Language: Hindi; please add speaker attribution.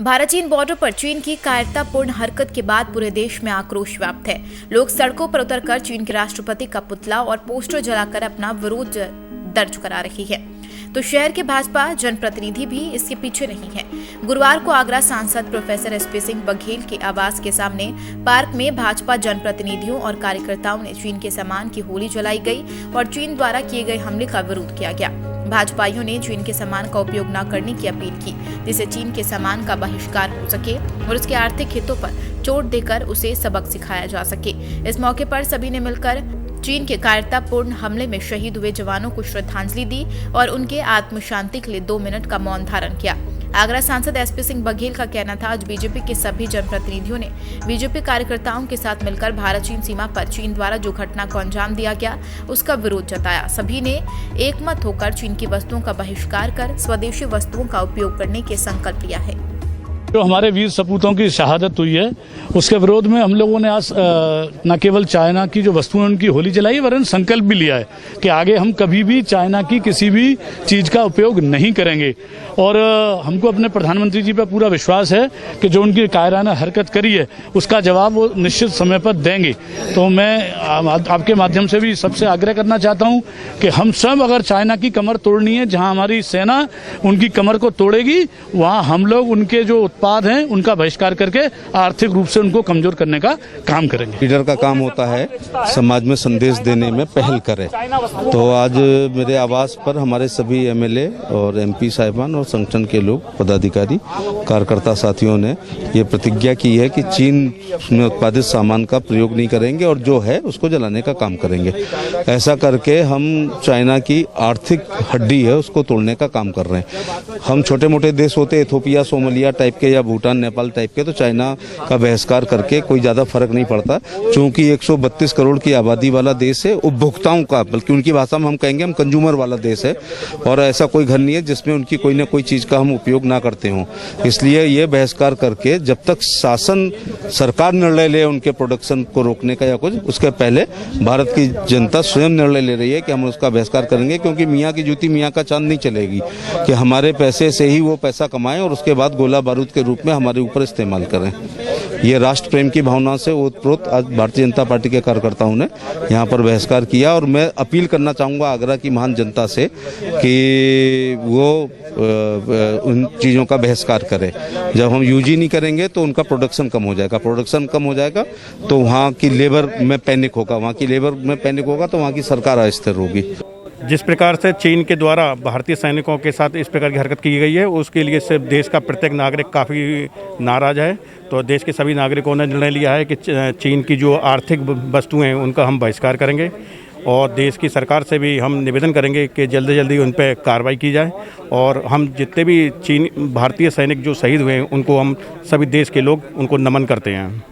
Speaker 1: भारत चीन बॉर्डर पर चीन की कायरतापूर्ण हरकत के बाद पूरे देश में आक्रोश व्याप्त है। लोग सड़कों पर उतरकर चीन के राष्ट्रपति का पुतला और पोस्टर जलाकर अपना विरोध दर्ज करा रही है, तो शहर के भाजपा जनप्रतिनिधि भी इसके पीछे नहीं है। गुरुवार को आगरा सांसद प्रोफेसर एसपी सिंह बघेल के आवास के सामने पार्क में भाजपा जनप्रतिनिधियों और कार्यकर्ताओं ने चीन के सामान की होली जलाई गई और चीन द्वारा किए गए हमले का विरोध किया गया। भाजपाइयों ने चीन के सामान का उपयोग न करने की अपील की, जिससे चीन के सामान का बहिष्कार हो सके और उसके आर्थिक हितों पर चोट देकर उसे सबक सिखाया जा सके। इस मौके पर सभी ने मिलकर चीन के कायरतापूर्ण हमले में शहीद हुए जवानों को श्रद्धांजलि दी और उनके आत्म शांति के लिए 2 मिनट का मौन धारण किया। आगरा सांसद एसपी सिंह बघेल का कहना था, आज बीजेपी के सभी जनप्रतिनिधियों ने बीजेपी कार्यकर्ताओं के साथ मिलकर भारत चीन सीमा पर चीन द्वारा जो घटना को अंजाम दिया गया उसका विरोध जताया। सभी ने एकमत होकर चीन की वस्तुओं का बहिष्कार कर स्वदेशी वस्तुओं का उपयोग करने के संकल्प लिया है।
Speaker 2: जो हमारे वीर सपूतों की शहादत हुई है उसके विरोध में हम लोगों ने आज न केवल चाइना की जो वस्तुएं उनकी होली जलाई, वरन संकल्प भी लिया है कि आगे हम कभी भी चाइना की किसी भी चीज का उपयोग नहीं करेंगे। और हमको अपने प्रधानमंत्री जी पर पूरा विश्वास है कि जो उनकी कायराना हरकत करी है उसका जवाब वो निश्चित समय पर देंगे। तो मैं आपके माध्यम से भी सबसे आग्रह करना चाहता हूँ कि हम सब अगर चाइना की कमर तोड़नी है, जहाँ हमारी सेना उनकी कमर को तोड़ेगी वहाँ हम लोग उनके जो उत्पाद हैं उनका बहिष्कार करके आर्थिक रूप से उनको कमजोर करने का काम करेंगे।
Speaker 3: लीडर का काम होता है समाज में संदेश देने में पहल करे। तो आज मेरे आवास पर हमारे सभी एमएलए और एमपी साहिबान और संगठन के लोग, पदाधिकारी, कार्यकर्ता साथियों ने ये प्रतिज्ञा की है कि चीन में उत्पादित सामान का प्रयोग नहीं करेंगे और जो है उसको जलाने का काम करेंगे। ऐसा करके हम चाइना की आर्थिक हड्डी है उसको तोड़ने का काम कर रहे हैं। हम छोटे मोटे देश होते, इथोपिया, सोमालिया टाइप के या भूटान, नेपाल टाइप के, तो चाइना का बहिष्कार करके कोई ज्यादा फर्क नहीं पड़ता। चूंकि 132 करोड़ की आबादी वाला देश है, उपभोक्ताओं का, बल्कि उनकी भाषा में हम कहेंगे हम कंज्यूमर वाला देश है, और ऐसा कोई घर नहीं है जिसमें उनकी कोई ना कोई चीज का हम उपयोग ना करते हों। इसलिए ये बहिष्कार करके जब तक शासन सरकार निर्णय ले उनके प्रोडक्शन को रोकने का या कुछ, उसके पहले भारत की जनता स्वयं निर्णय ले रही है कि हम उसका बहिष्कार करेंगे। क्योंकि मियाँ की जूती मियाँ का चांद नहीं चलेगी कि हमारे पैसे से ही वो पैसा कमाएं और उसके बाद गोला बारूद के रूप में हमारे ऊपर इस्तेमाल करें। ये राष्ट्र प्रेम की भावना से ओतप्रोत आज भारतीय जनता पार्टी के कार्यकर्ताओं ने यहाँ पर बहिष्कार किया। और मैं अपील करना चाहूँगा आगरा की महान जनता से कि वो उन चीज़ों का बहिष्कार करे। जब हम यूज ही नहीं करेंगे तो उनका प्रोडक्शन कम हो जाएगा, प्रोडक्शन कम हो जाएगा तो वहाँ की लेबर में पैनिक होगा, वहाँ की लेबर में पैनिक होगा तो वहाँ की सरकार अस्थिर होगी।
Speaker 4: जिस प्रकार से चीन के द्वारा भारतीय सैनिकों के साथ इस प्रकार की हरकत की गई है उसके लिए सिर्फ देश का प्रत्येक नागरिक काफ़ी नाराज़ है। तो देश के सभी नागरिकों ने निर्णय लिया है कि चीन की जो आर्थिक वस्तुएं हैं उनका हम बहिष्कार करेंगे और देश की सरकार से भी हम निवेदन करेंगे कि जल्दी जल्दी उन पर कार्रवाई की जाए। और हम जितने भी भारतीय सैनिक जो शहीद हुए हैं उनको हम सभी देश के लोग उनको नमन करते हैं।